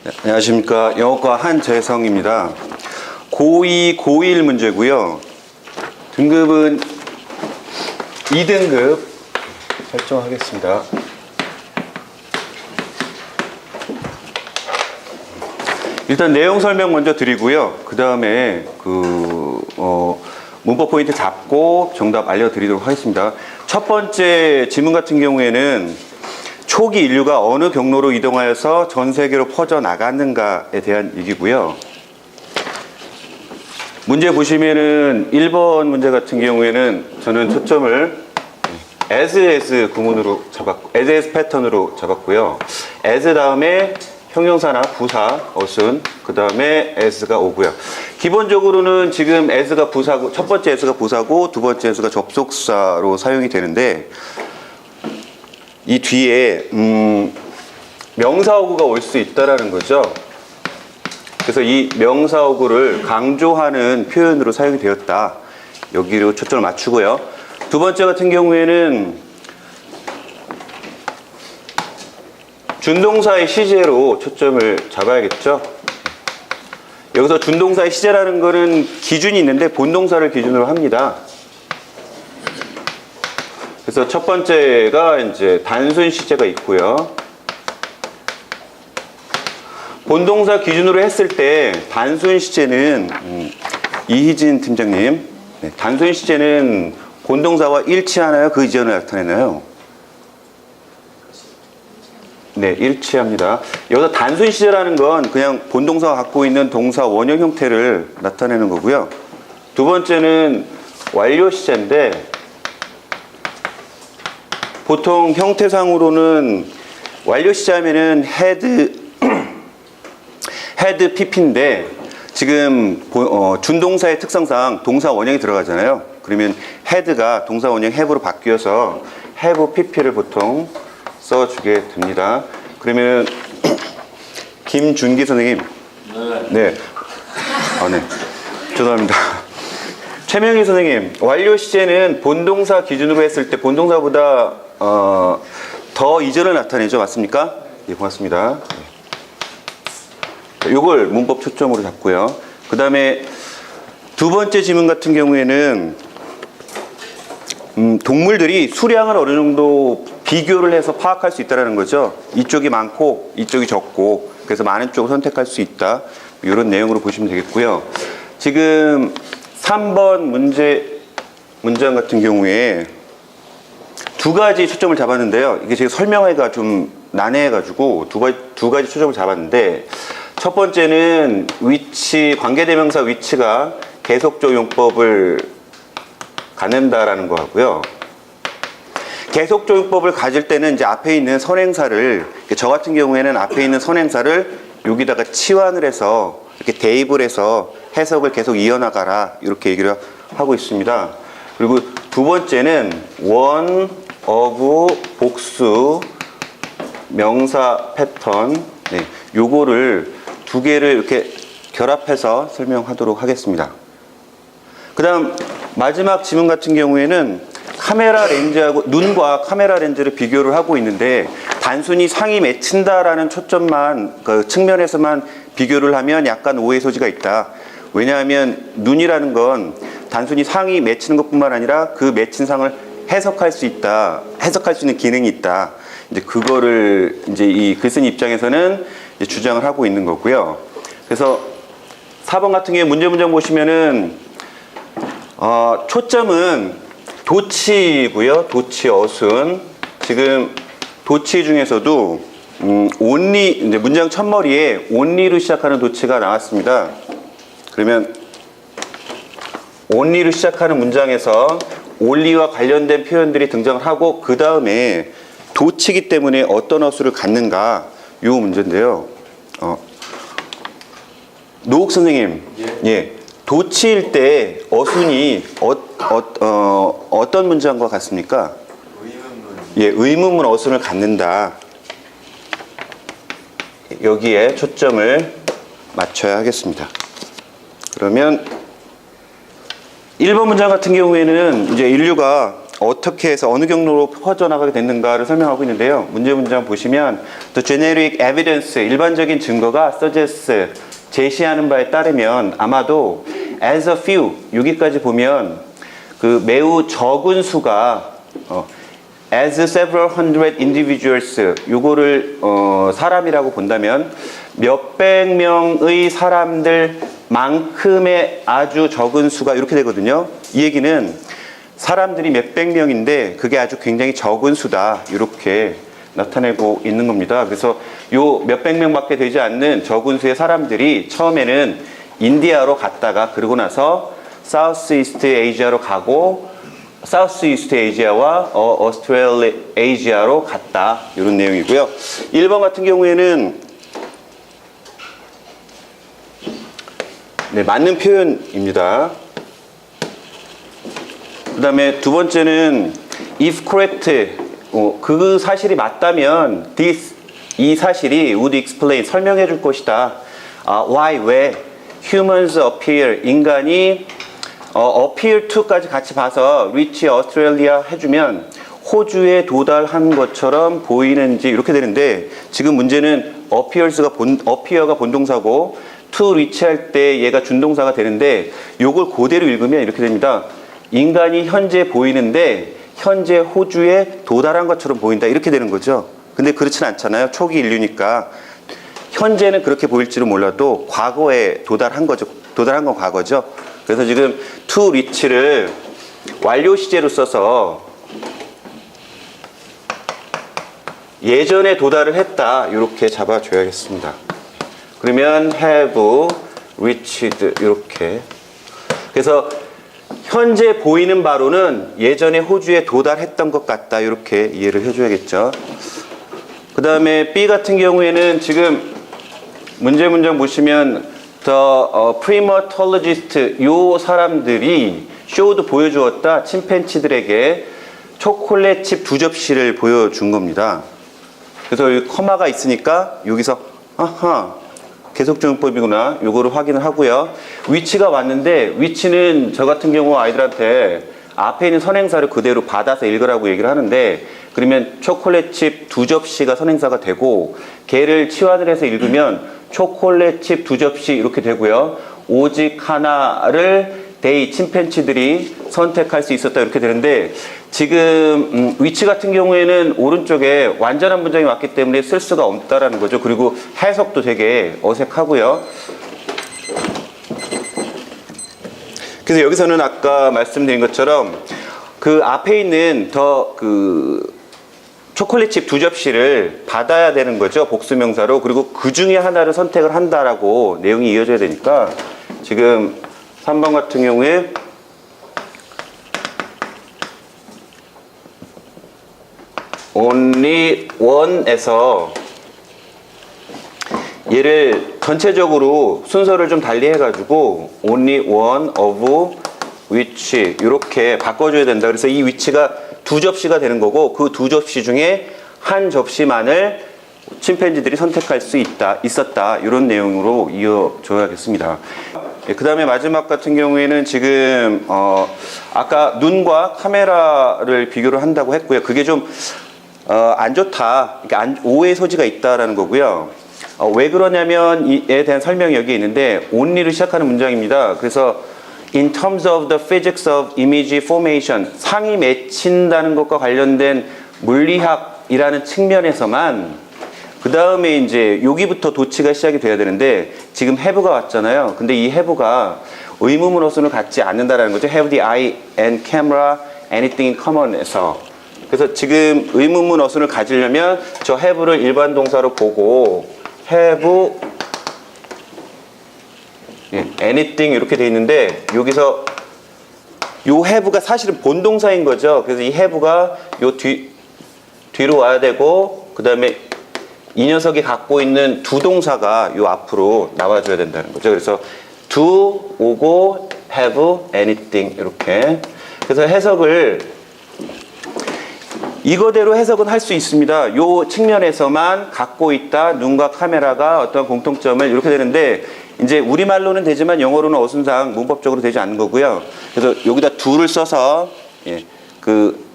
네, 안녕하십니까. 영어과 한재성입니다. 고2, 고1 문제고요. 등급은 2등급 설정하겠습니다. 일단 내용 설명 먼저 드리고요. 그 다음에 문법 포인트 잡고 정답 알려드리도록 하겠습니다. 첫 번째 지문 같은 경우에는 초기 인류가 어느 경로로 이동하여서 전 세계로 퍼져나갔는가에 대한 얘기고요. 문제 보시면은 1번 문제 같은 경우에는 저는 초점을 as 구문으로 잡았고, as 패턴으로 잡았고요. as 다음에 형용사나 부사, 어순, 그 다음에 as가 오고요. 기본적으로는 지금 as가 부사고, 첫 번째 as가 부사고, 두 번째 as가 접속사로 사용이 되는데, 이 뒤에 명사어구가 올 수 있다라는 거죠. 그래서 이 명사어구를 강조하는 표현으로 사용이 되었다. 여기로 초점을 맞추고요. 두 번째 같은 경우에는 준동사의 시제로 초점을 잡아야겠죠. 여기서 준동사의 시제라는 거는 기준이 있는데 본동사를 기준으로 합니다. 그래서 첫 번째가 이제 단순 시제가 있고요. 본동사 기준으로 했을 때 단순 시제는 이희진 팀장님, 네, 단순 시제는 본동사와 일치하나요? 그 이전을 나타내나요? 네, 일치합니다. 여기서 단순 시제라는 건 그냥 본동사가 갖고 있는 동사 원형 형태를 나타내는 거고요. 두 번째는 완료 시제인데 보통 형태상으로는 완료 시제하면은 had pp인데 지금 준동사의 특성상 동사 원형이 들어가잖아요. 그러면 had가 동사 원형 have로 바뀌어서 have pp를 보통 써주게 됩니다. 그러면 김준기 선생님, 네, 네, 죄송합니다. 최명희 선생님, 완료 시제는 본동사 기준으로 했을 때 본동사보다 더 이전을 나타내죠. 맞습니까? 예, 고맙습니다. 요걸 문법 초점으로 잡고요. 그 다음에 두 번째 지문 같은 경우에는 동물들이 수량을 어느 정도 비교를 해서 파악할 수 있다는 거죠. 이쪽이 많고 이쪽이 적고 그래서 많은 쪽을 선택할 수 있다. 이런 내용으로 보시면 되겠고요. 지금 3번 문장 같은 경우에 두 가지 초점을 잡았는데요. 이게 제가 설명하기가 좀 난해해가지고 두 가지 초점을 잡았는데 첫 번째는 위치, 관계대명사 위치가 계속적 용법을 갖는다라는 거 하고요. 계속적 용법을 가질 때는 이제 앞에 있는 선행사를, 저 같은 경우에는 앞에 있는 선행사를 여기다가 치환을 해서 이렇게 대입을 해서 해석을 계속 이어나가라 이렇게 얘기를 하고 있습니다. 그리고 두 번째는 원, 어구, 복수, 명사 패턴, 네, 요거를 두 개를 이렇게 결합해서 설명하도록 하겠습니다. 그 다음 마지막 지문 같은 경우에는 카메라 렌즈하고 눈과 카메라 렌즈를 비교를 하고 있는데 단순히 상이 맺힌다라는 초점만 그 측면에서만 비교를 하면 약간 오해 소지가 있다. 왜냐하면 눈이라는 건 단순히 상이 맺히는 것뿐만 아니라 그 맺힌 상을 해석할 수 있다. 해석할 수 있는 기능이 있다. 이제 그거를 이제 이 글쓴이 입장에서는 이제 주장을 하고 있는 거고요. 그래서 4번 같은 경우에 문장 보시면은 초점은 도치고요. 도치 어순. 지금 도치 중에서도 only 이제 문장 첫머리에 only로 시작하는 도치가 나왔습니다. 그러면 only로 시작하는 문장에서 only와 관련된 표현들이 등장을 하고 그 다음에 도치기 때문에 어떤 어수를 갖는가 이 문제인데요. 노욱 선생님, 예, 도치일 때 어순이 어떤 문장과 같습니까? 의문문. 예, 의문문 어순을 갖는다. 여기에 초점을 맞춰야 하겠습니다. 그러면 1번 문장 같은 경우에는 이제 인류가 어떻게 해서 어느 경로로 퍼져나가게 됐는가를 설명하고 있는데요. 문장 보시면 The generic evidence, 일반적인 증거가 suggests, 제시하는 바에 따르면 아마도 as a few, 여기까지 보면 그 매우 적은 수가 as several hundred individuals, 요거를 사람이라고 본다면 몇백 명의 사람들만큼의 아주 적은 수가 이렇게 되거든요. 이 얘기는 사람들이 몇백 명인데 그게 아주 굉장히 적은 수다, 이렇게 나타내고 있는 겁니다. 그래서 요 몇백 명밖에 되지 않는 적은 수의 사람들이 처음에는 인디아로 갔다가 그러고 나서 사우스이스트 아시아로 가고 사우스이스트 아시아와 오스트레일리아로 갔다, 이런 내용이고요. 1번 같은 경우에는 네, 맞는 표현입니다. 그 다음에 두 번째는 if correct, 그 사실이 맞다면 this, 이 사실이 would explain, 설명해 줄 것이다. why, 왜 humans appear, 인간이 appear to까지 같이 봐서 reach Australia 해주면 호주에 도달한 것처럼 보이는지, 이렇게 되는데 지금 문제는 appear가 본동사고 to reach 할 때 얘가 준동사가 되는데 요걸 그대로 읽으면 이렇게 됩니다. 인간이 현재 보이는데 현재 호주에 도달한 것처럼 보인다, 이렇게 되는 거죠. 근데 그렇진 않잖아요. 초기 인류니까. 현재는 그렇게 보일지는 몰라도 과거에 도달한 거죠. 도달한 건 과거죠. 그래서 지금 to reach를 완료 시제로 써서 예전에 도달을 했다, 이렇게 잡아줘야겠습니다. 그러면 have reached, 이렇게. 그래서 현재 보이는 바로는 예전에 호주에 도달했던 것 같다, 이렇게 이해를 해줘야겠죠. 그 다음에 B 같은 경우에는 지금 문장 보시면 the primatologist, 요 사람들이 showed, 보여주었다, 침팬치들에게 초콜릿 칩 2접시를 보여준 겁니다. 그래서 여기 커마가 있으니까 여기서 아하, 계속적용법이구나, 요거를 확인을 하고요. 위치가 왔는데 위치는 저 같은 경우 아이들한테 앞에 있는 선행사를 그대로 받아서 읽으라고 얘기를 하는데, 그러면 초콜릿칩 2접시가 선행사가 되고 걔를 치환을 해서 읽으면 초콜릿칩 2접시 이렇게 되고요. 오직 하나를 they, 침팬치들이 선택할 수 있었다, 이렇게 되는데 지금 위치 같은 경우에는 오른쪽에 완전한 문장이 왔기 때문에 쓸 수가 없다라는 거죠. 그리고 해석도 되게 어색하고요. 그래서 여기서는 아까 말씀드린 것처럼 그 앞에 있는 초콜릿칩 2접시를 받아야 되는 거죠, 복수명사로. 그리고 그 중에 하나를 선택을 한다라고 내용이 이어져야 되니까 지금 3번 같은 경우에 only one에서 얘를 전체적으로 순서를 좀 달리 해가지고 only one of which 이렇게 바꿔줘야 된다. 그래서 이 위치가 2접시가 되는 거고 그 2접시 중에 한 접시만을 침팬지들이 선택할 수 있었다, 이런 내용으로 이어줘야겠습니다. 그 다음에 마지막 같은 경우에는 지금 아까 눈과 카메라를 비교를 한다고 했고요. 그게 좀 안 좋다, 그러니까 오해 소지가 있다라는 거고요. 왜 그러냐면 이에 대한 설명이 여기에 있는데 only를 시작하는 문장입니다. 그래서 in terms of the physics of image formation, 상이 맺힌다는 것과 관련된 물리학이라는 측면에서만, 그 다음에 이제 여기부터 도치가 시작이 돼야 되는데 지금 have가 왔잖아요. 근데 이 have가 의문문 어순을 갖지 않는다라는 거죠. have the eye and camera anything in common에서. 그래서 지금 의문문 어순을 가지려면 저 have를 일반 동사로 보고 have anything 이렇게 돼 있는데 여기서 요 have가 사실은 본동사인 거죠. 그래서 이 have가 요 뒤로 와야 되고 그 다음에 이 녀석이 갖고 있는 두 동사가 요 앞으로 나와줘야 된다는 거죠. 그래서 do 오고 have anything 이렇게. 그래서 해석을 이거대로 해석은 할 수 있습니다. 요 측면에서만 갖고 있다, 눈과 카메라가 어떤 공통점을, 이렇게 되는데 이제 우리말로는 되지만 영어로는 어순상 문법적으로 되지 않는 거고요. 그래서 여기다 do를 써서 그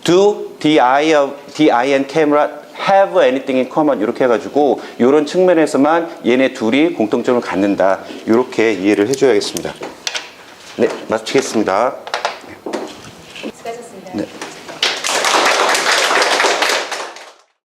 Do the eye and camera have anything in common? 이렇게 해가지고 이런 측면에서만 얘네 둘이 공통점을 갖는다. 이렇게 이해를 해줘야겠습니다. 네, 마치겠습니다.